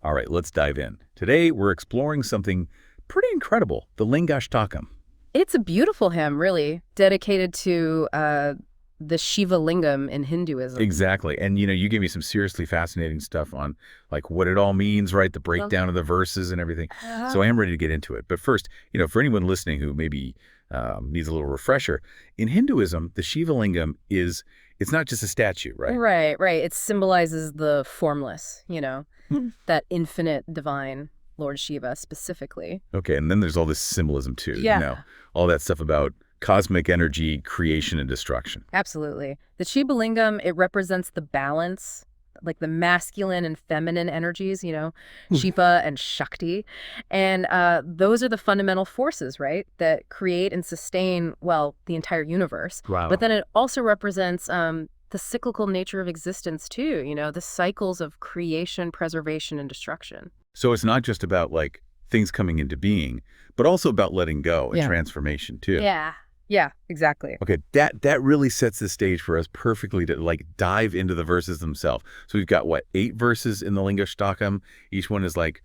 All right, let's dive in. Today, we're exploring something pretty incredible, the Lingashtakam. It's a beautiful hymn, really, dedicated to the Shiva Lingam in Hinduism. Exactly. And, you gave me some seriously fascinating stuff on, like, what it all means, right? The breakdown of the verses and everything. So I am ready to get into it. But first, for anyone listening who maybe needs a little refresher, in Hinduism, the Shiva Lingam it's not just a statue, right? Right. It symbolizes the formless, that infinite divine Lord Shiva specifically. Okay, and then there's all this symbolism, too. Yeah. All that stuff about cosmic energy, creation, and destruction. Absolutely. The Shiva Lingam, it represents the balance, like the masculine and feminine energies, Shiva and Shakti. And those are the fundamental forces, right, that create and sustain, well, the entire universe. Wow. But then it also represents the cyclical nature of existence, too, the cycles of creation, preservation, and destruction. So it's not just about, like, things coming into being, but also about letting go and transformation, too. Yeah, exactly. Okay, that really sets the stage for us perfectly to, like, dive into the verses themselves. So we've got, 8 verses in the Lingashtakam. Each one is, like,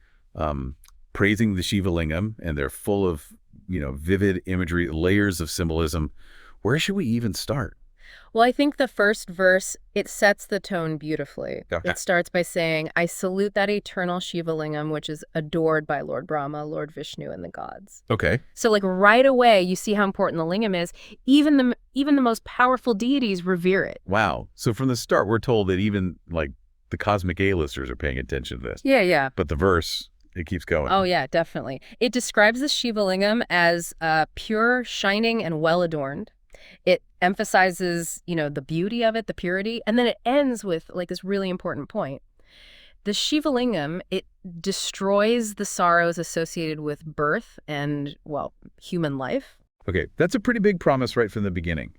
praising the Shiva Lingam, and they're full of, vivid imagery, layers of symbolism. Where should we even start? Well, I think the first verse, it sets the tone beautifully. Okay. It starts by saying, I salute that eternal Shiva Lingam, which is adored by Lord Brahma, Lord Vishnu, and the gods. Okay. So, like, right away, you see how important the lingam is. Even the most powerful deities revere it. Wow. So from the start, we're told that even, like, the cosmic A-listers are paying attention to this. Yeah. But the verse, it keeps going. Oh, yeah, definitely. It describes the Shiva Lingam as pure, shining, and well-adorned. It emphasizes, the beauty of it, the purity, and then it ends with, like, this really important point. The Shiva Lingam, it destroys the sorrows associated with birth and, well, human life. Okay, that's a pretty big promise right from the beginning.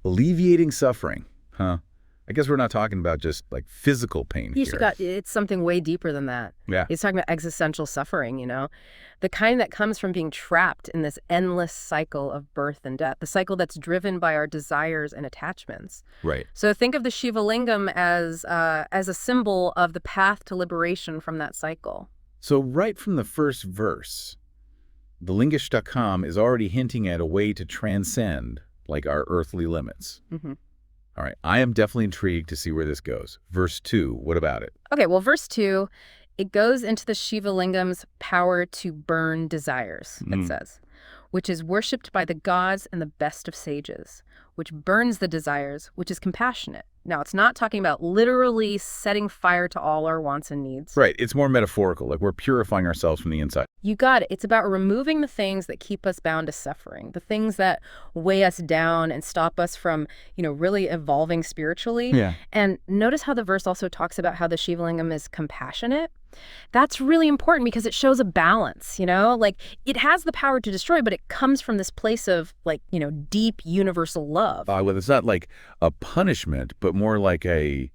Alleviating suffering, huh? I guess we're not talking about just, like, physical pain here. It's something way deeper than that. Yeah. He's talking about existential suffering, the kind that comes from being trapped in this endless cycle of birth and death, the cycle that's driven by our desires and attachments. Right. So think of the Shiva Lingam as a symbol of the path to liberation from that cycle. So right from the first verse, the Lingashtakam is already hinting at a way to transcend, like, our earthly limits. Mm-hmm. All right, I am definitely intrigued to see where this goes. Verse 2, what about it? Okay, well, verse 2, it goes into the Shiva Lingam's power to burn desires, it says, which is worshipped by the gods and the best of sages, which burns the desires, which is compassionate. Now, it's not talking about literally setting fire to all our wants and needs. Right, it's more metaphorical, like we're purifying ourselves from the inside. You got it. It's about removing the things that keep us bound to suffering, the things that weigh us down and stop us from, really evolving spiritually. Yeah. And notice how the verse also talks about how the Shiva Lingam is compassionate. That's really important because it shows a balance, like it has the power to destroy, but it comes from this place of, like, deep universal love. Well, it's not like a punishment, but more like a,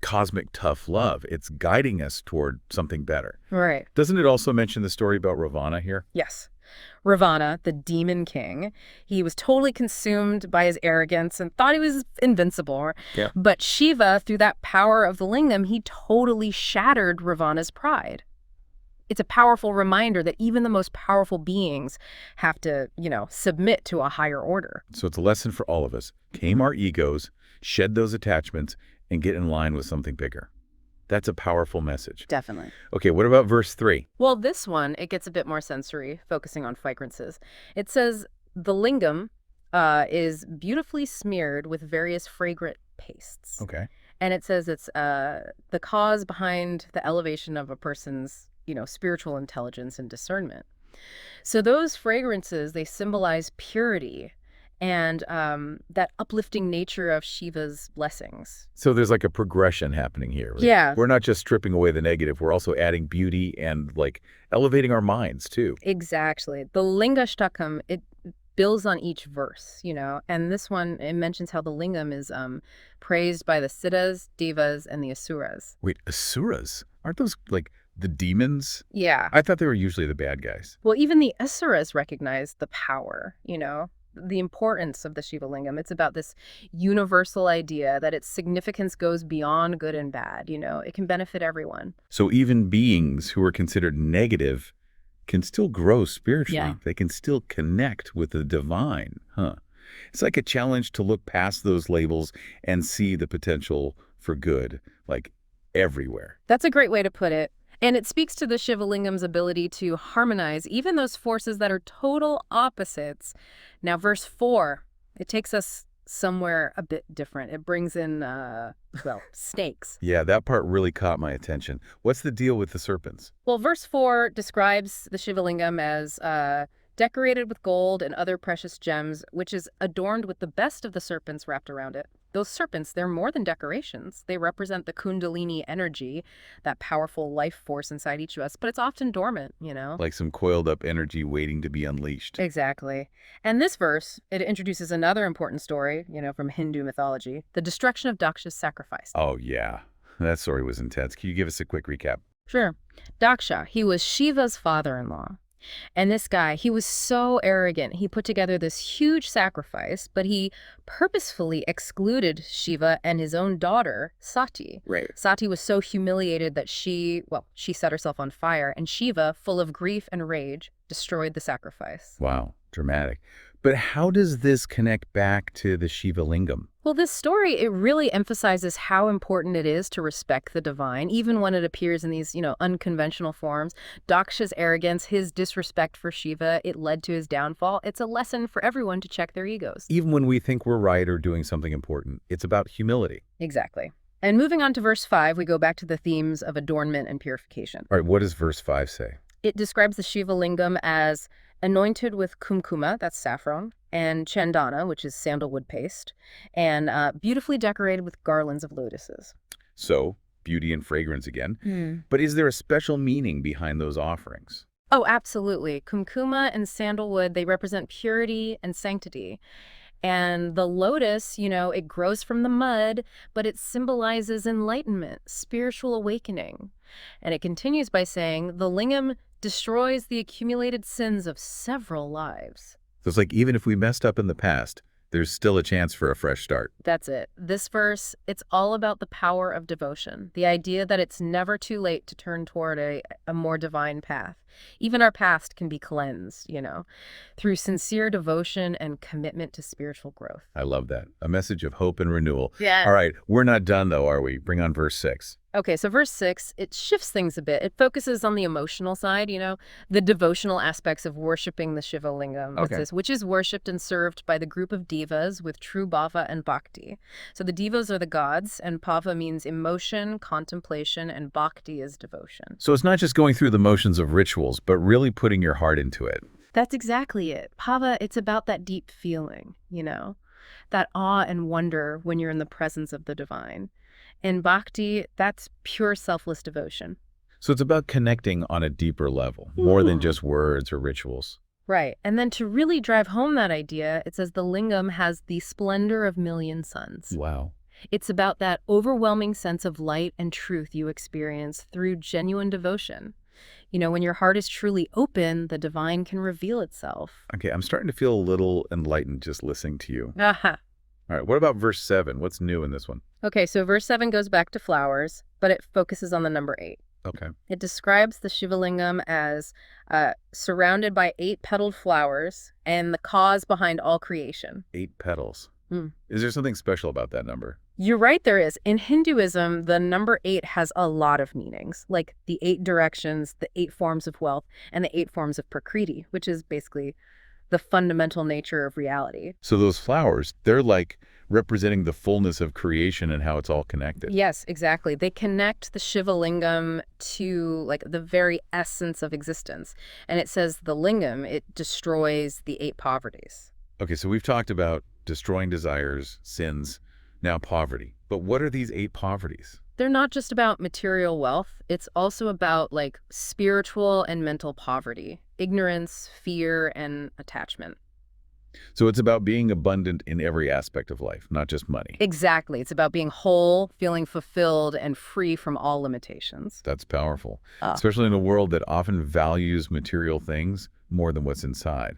cosmic tough love. It's guiding us toward something better. Right. Doesn't it also mention the story about Ravana here? Yes. Ravana, the demon king, he was totally consumed by his arrogance and thought he was invincible. Yeah. But Shiva, through that power of the lingam, he totally shattered Ravana's pride. It's a powerful reminder that even the most powerful beings have to, submit to a higher order. So it's a lesson for all of us. Tame our egos, shed those attachments, and get in line with something bigger. That's a powerful message. Definitely. Okay, what about verse 3? Well, this one, it gets a bit more sensory, focusing on fragrances. It says, the lingam is beautifully smeared with various fragrant pastes. Okay. And it says it's the cause behind the elevation of a person's, spiritual intelligence and discernment. So those fragrances, they symbolize purity and that uplifting nature of Shiva's blessings. So there's, like, a progression happening here. Right? Yeah. We're not just stripping away the negative. We're also adding beauty and, like, elevating our minds, too. Exactly. The Lingashtakam, it builds on each verse, and this one, it mentions how the lingam is praised by the Siddhas, Devas, and the Asuras. Wait, Asuras? Aren't those, like, the demons? Yeah. I thought they were usually the bad guys. Well, even the Asuras recognize the power, the importance of the Shiva Lingam. It's about this universal idea that its significance goes beyond good and bad. It can benefit everyone. So even beings who are considered negative can still grow spiritually. Yeah. They can still connect with the divine, huh? It's like a challenge to look past those labels and see the potential for good, like everywhere. That's a great way to put it. And it speaks to the Shiva Lingam's ability to harmonize even those forces that are total opposites. Now, verse 4, it takes us somewhere a bit different. It brings in, snakes. Yeah, that part really caught my attention. What's the deal with the serpents? Well, verse 4 describes the Shiva Lingam as decorated with gold and other precious gems, which is adorned with the best of the serpents wrapped around it. Those serpents, they're more than decorations. They represent the Kundalini energy, that powerful life force inside each of us, but it's often dormant, Like some coiled up energy waiting to be unleashed. Exactly. And this verse, it introduces another important story, from Hindu mythology, the destruction of Daksha's sacrifice. Oh, yeah. That story was intense. Can you give us a quick recap? Sure. Daksha, he was Shiva's father-in-law. And this guy, he was so arrogant. He put together this huge sacrifice, but he purposefully excluded Shiva and his own daughter, Sati. Right. Sati was so humiliated that she set herself on fire, and Shiva, full of grief and rage, destroyed the sacrifice. Wow, dramatic. But how does this connect back to the Shiva Lingam? Well, this story, it really emphasizes how important it is to respect the divine, even when it appears in these, unconventional forms. Daksha's arrogance, his disrespect for Shiva, it led to his downfall. It's a lesson for everyone to check their egos. Even when we think we're right or doing something important, it's about humility. Exactly. And moving on to verse 5, we go back to the themes of adornment and purification. All right, what does verse 5 say? It describes the Shiva Lingam as anointed with kumkuma, that's saffron, and chandana, which is sandalwood paste, and beautifully decorated with garlands of lotuses. So, beauty and fragrance again. But is there a special meaning behind those offerings? Oh, absolutely. Kumkuma and sandalwood, they represent purity and sanctity. And the lotus, it grows from the mud, but it symbolizes enlightenment, spiritual awakening. And it continues by saying, the lingam destroys the accumulated sins of several lives. So it's like even if we messed up in the past, there's still a chance for a fresh start. That's it. This verse, it's all about the power of devotion, the idea that it's never too late to turn toward a more divine path. Even our past can be cleansed, through sincere devotion and commitment to spiritual growth. I love that. A message of hope and renewal. Yeah. All right, we're not done though, are we? Bring on verse 6. Okay, so verse 6, it shifts things a bit. It focuses on the emotional side, the devotional aspects of worshiping the Shiva Lingam, Okay. which is worshipped and served by the group of devas with true bhava and bhakti. So the devas are the gods, and bhava means emotion, contemplation, and bhakti is devotion. So it's not just going through the motions of rituals, but really putting your heart into it. That's exactly it. Bhava, it's about that deep feeling, that awe and wonder when you're in the presence of the divine. And bhakti, that's pure selfless devotion. So it's about connecting on a deeper level, more than just words or rituals. Right. And then to really drive home that idea, it says the lingam has the splendor of million suns. Wow. It's about that overwhelming sense of light and truth you experience through genuine devotion. When your heart is truly open, the divine can reveal itself. Okay, I'm starting to feel a little enlightened just listening to you. Aha. All right, what about verse 7? What's new in this one? Okay, so verse 7 goes back to flowers, but it focuses on the number 8. Okay. It describes the Shiva Lingam as surrounded by 8-petaled flowers and the cause behind all creation. 8 petals. Mm. Is there something special about that number? You're right, there is. In Hinduism, the number 8 has a lot of meanings, like the 8 directions, the 8 forms of wealth, and the 8 forms of prakriti, which is basically the fundamental nature of reality. So those flowers, they're like representing the fullness of creation and how it's all connected. Yes, exactly. They connect the Shiva Lingam to like the very essence of existence. And it says the lingam, it destroys the 8 poverties. Okay, so we've talked about destroying desires, sins, now poverty. But what are these 8 poverties? They're not just about material wealth. It's also about like spiritual and mental poverty, ignorance, fear, and attachment. So it's about being abundant in every aspect of life, not just money. Exactly. It's about being whole, feeling fulfilled, and free from all limitations. That's powerful, especially in a world that often values material things more than what's inside.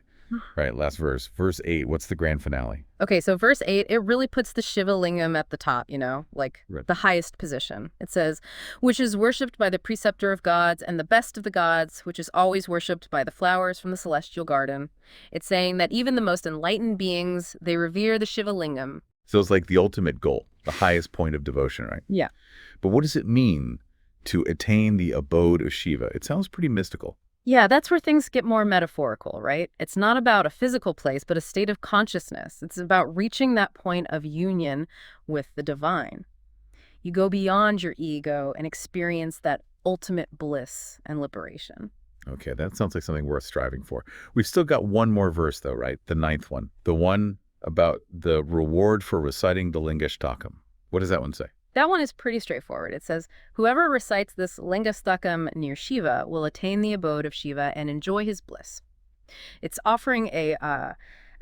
Right, last verse. Verse 8, what's the grand finale? Okay, so verse 8, it really puts the Shiva Lingam at the top, like Right. the highest position. It says, which is worshipped by the preceptor of gods and the best of the gods, which is always worshipped by the flowers from the celestial garden. It's saying that even the most enlightened beings, they revere the Shiva Lingam. So it's like the ultimate goal, the highest point of devotion, right? Yeah. But what does it mean to attain the abode of Shiva? It sounds pretty mystical. Yeah, that's where things get more metaphorical, right? It's not about a physical place, but a state of consciousness. It's about reaching that point of union with the divine. You go beyond your ego and experience that ultimate bliss and liberation. Okay, that sounds like something worth striving for. We've still got one more verse, though, right? The 9th one. The one about the reward for reciting the Lingashtakam. What does that one say? That one is pretty straightforward. It says, whoever recites this Lingashtakam near Shiva will attain the abode of Shiva and enjoy his bliss. It's offering a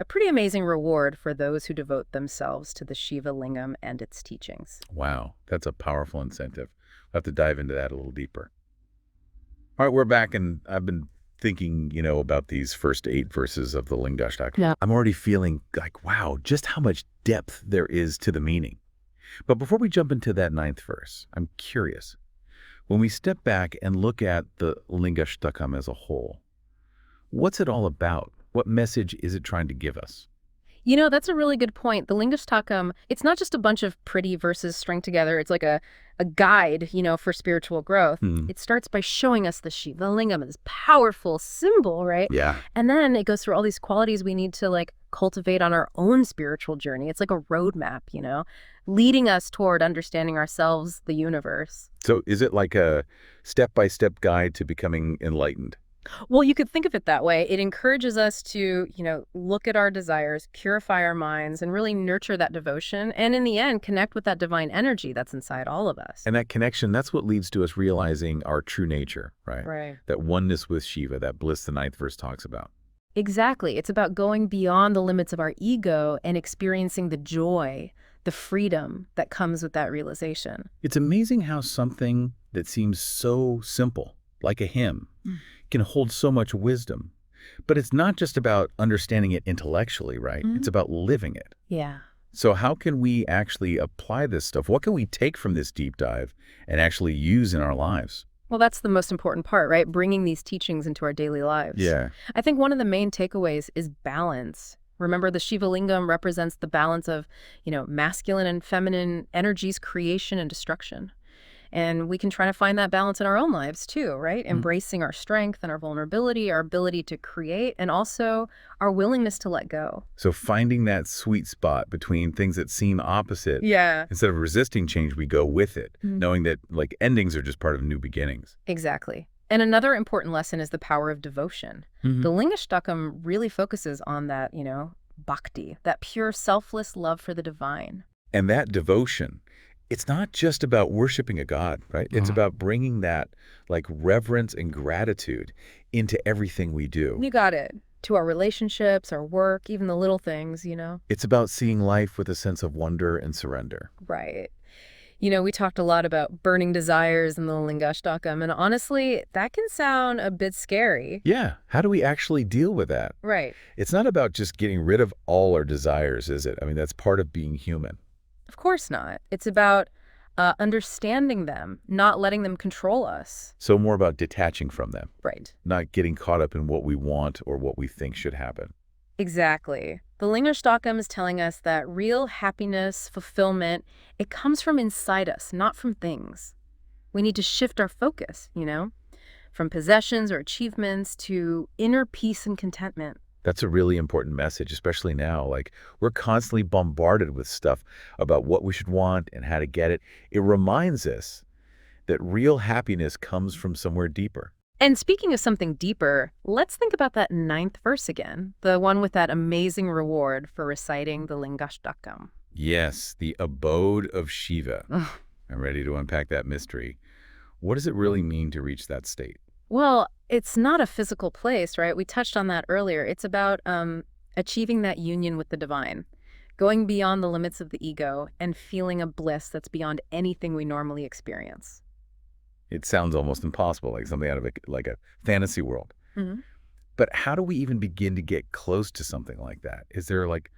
pretty amazing reward for those who devote themselves to the Shiva Lingam and its teachings. Wow, that's a powerful incentive. We'll have to dive into that a little deeper. All right, we're back, and I've been thinking, about these first 8 verses of the Lingashtakam. Yeah. I'm already feeling like, wow, just how much depth there is to the meaning. But before we jump into that 9th verse, I'm curious. When we step back and look at the Lingashtakam as a whole, what's it all about? What message is it trying to give us? That's a really good point. The Lingashtakam, it's not just a bunch of pretty verses strung together. It's like a guide, for spiritual growth. It starts by showing us the Shiva Lingam, this powerful symbol, right? Yeah. And then it goes through all these qualities we need to cultivate on our own spiritual journey. It's like a roadmap, leading us toward understanding ourselves, the universe. So is it like a step-by-step guide to becoming enlightened? Well, you could think of it that way. It encourages us to, look at our desires, purify our minds, and really nurture that devotion. And in the end, connect with that divine energy that's inside all of us. And that connection, that's what leads to us realizing our true nature, right? Right. That oneness with Shiva, that bliss the 9th verse talks about. Exactly. It's about going beyond the limits of our ego and experiencing the joy, the freedom that comes with that realization. It's amazing how something that seems so simple, like a hymn, can hold so much wisdom. But it's not just about understanding it intellectually, right? It's about living it. Yeah. So how can we actually apply this stuff? What can we take from this deep dive and actually use in our lives? Well, that's the most important part, right? Bringing these teachings into our daily lives. Yeah. I think one of the main takeaways is balance. Remember, the Shiva Lingam represents the balance of, masculine and feminine energies, creation and destruction. And we can try to find that balance in our own lives too, right? Embracing our strength and our vulnerability, our ability to create, and also our willingness to let go. So finding that sweet spot between things that seem opposite. Yeah. Instead of resisting change, we go with it, knowing that endings are just part of new beginnings. Exactly. And another important lesson is the power of devotion. The Lingashtakam really focuses on that, bhakti, that pure selfless love for the divine. And that devotion, it's not just about worshiping a god, right? It's about bringing that reverence and gratitude into everything we do. You got it. To our relationships, our work, even the little things, It's about seeing life with a sense of wonder and surrender. Right. We talked a lot about burning desires in the Lingashtakam, and honestly, that can sound a bit scary. Yeah. How do we actually deal with that? Right. It's not about just getting rid of all our desires, is it? I mean, that's part of being human. Of course not. It's about understanding them, not letting them control us. So more about detaching from them. Right. Not getting caught up in what we want or what we think should happen. Exactly. The Lingashtakam is telling us that real happiness, fulfillment, it comes from inside us, not from things. We need to shift our focus, from possessions or achievements to inner peace and contentment. That's a really important message, especially now. We're constantly bombarded with stuff about what we should want and how to get it. It reminds us that real happiness comes from somewhere deeper. And speaking of something deeper, let's think about that 9th verse again, the one with that amazing reward for reciting the Lingashtakam. Yes, the abode of Shiva. I'm ready to unpack that mystery. What does it really mean to reach that state? Well, it's not a physical place, right? We touched on that earlier. It's about achieving that union with the divine, going beyond the limits of the ego and feeling a bliss that's beyond anything we normally experience. It sounds almost impossible, like something out of a fantasy world. But how do we even begin to get close to something like that? Is there like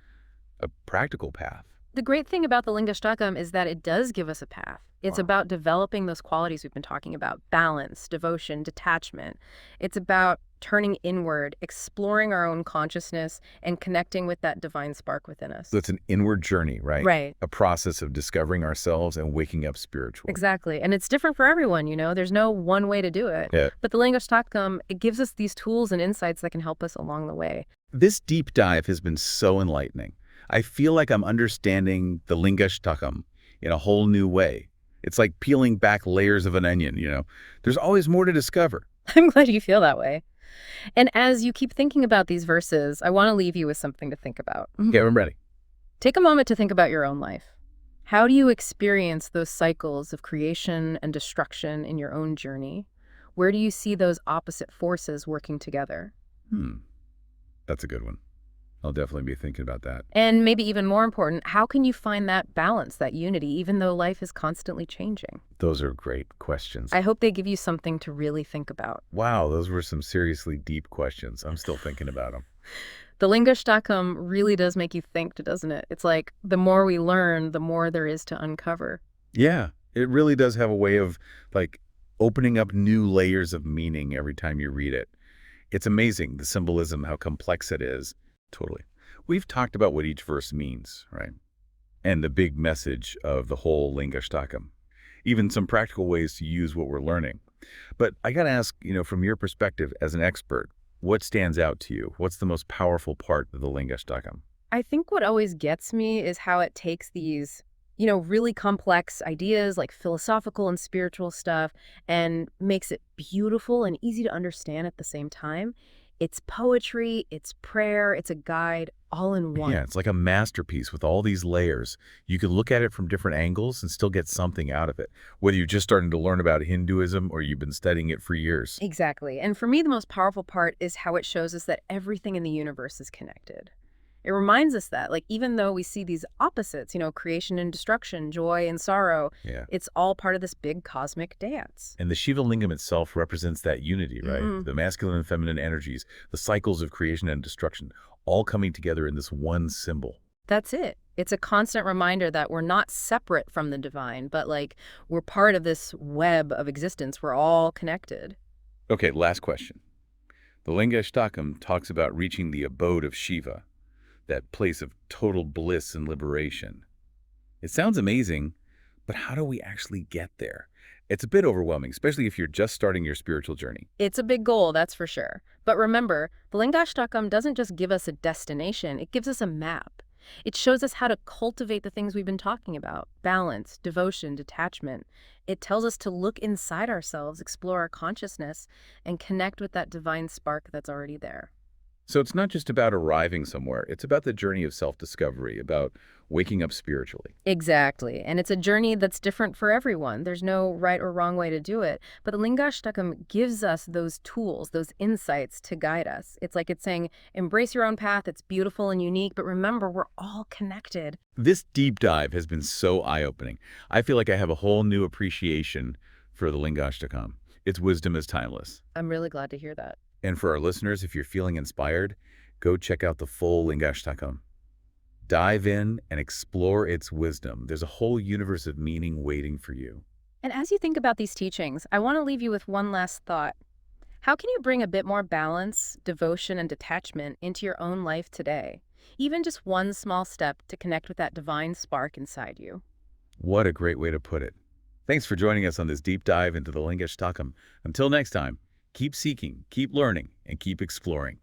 a practical path? The great thing about the Lingashtakam is that it does give us a path. It's Wow. about developing those qualities we've been talking about: balance, devotion, detachment. It's about turning inward, exploring our own consciousness, and connecting with that divine spark within us. So it's an inward journey, right? Right. A process of discovering ourselves and waking up spiritually. Exactly. And it's different for everyone, you know? There's no one way to do it. Yeah. But the Lingashtakam, it gives us these tools and insights that can help us along the way. This deep dive has been so enlightening. I feel like I'm understanding the Lingashtakam in a whole new way. It's like peeling back layers of an onion, you know? There's always more to discover. I'm glad you feel that way. And as you keep thinking about these verses, I want to leave you with something to think about. Okay, I'm ready. Take a moment to think about your own life. How do you experience those cycles of creation and destruction in your own journey? Where do you see those opposite forces working together? That's a good one. I'll definitely be thinking about that. And maybe even more important, how can you find that balance, that unity, even though life is constantly changing? Those are great questions. I hope they give you something to really think about. Wow, those were some seriously deep questions. I'm still thinking about them. The Lingashtakam really does make you think, doesn't it? It's like the more we learn, the more there is to uncover. Yeah, it really does have a way of like opening up new layers of meaning every time you read it. It's amazing, the symbolism, how complex it is. Totally. We've talked about what each verse means, right? And the big message of the whole Lingashtakam. Even some practical ways to use what we're learning. But I got to ask, from your perspective as an expert, what stands out to you? What's the most powerful part of the Lingashtakam? I think what always gets me is how it takes these, really complex ideas like philosophical and spiritual stuff and makes it beautiful and easy to understand at the same time. It's poetry, it's prayer, it's a guide all in one. Yeah, it's like a masterpiece with all these layers. You can look at it from different angles and still get something out of it, whether you're just starting to learn about Hinduism or you've been studying it for years. Exactly. And for me, the most powerful part is how it shows us that everything in the universe is connected. It reminds us that, like, even though we see these opposites, creation and destruction, joy and sorrow, Yeah. it's all part of this big cosmic dance. And the Shiva Lingam itself represents that unity, right? Mhm. The masculine and feminine energies, the cycles of creation and destruction, all coming together in this one symbol. That's it. It's a constant reminder that we're not separate from the divine, but like we're part of this web of existence. We're all connected. Okay, last question. The Lingashtakam talks about reaching the abode of Shiva, that place of total bliss and liberation. It sounds amazing, but how do we actually get there? It's a bit overwhelming, especially if you're just starting your spiritual journey. It's a big goal, that's for sure. But remember, the Lingashtakam doesn't just give us a destination, it gives us a map. It shows us how to cultivate the things we've been talking about: balance, devotion, detachment. It tells us to look inside ourselves, explore our consciousness, and connect with that divine spark that's already there. So it's not just about arriving somewhere. It's about the journey of self-discovery, about waking up spiritually. Exactly. And it's a journey that's different for everyone. There's no right or wrong way to do it. But the Lingashtakam gives us those tools, those insights to guide us. It's like it's saying, embrace your own path. It's beautiful and unique. But remember, we're all connected. This deep dive has been so eye-opening. I feel like I have a whole new appreciation for the Lingashtakam. Its wisdom is timeless. I'm really glad to hear that. And for our listeners, if you're feeling inspired, go check out the full Lingashtakam. Dive in and explore its wisdom. There's a whole universe of meaning waiting for you. And as you think about these teachings, I want to leave you with one last thought. How can you bring a bit more balance, devotion, and detachment into your own life today? Even just one small step to connect with that divine spark inside you. What a great way to put it. Thanks for joining us on this deep dive into the Lingashtakam. Until next time, keep seeking, keep learning, and keep exploring.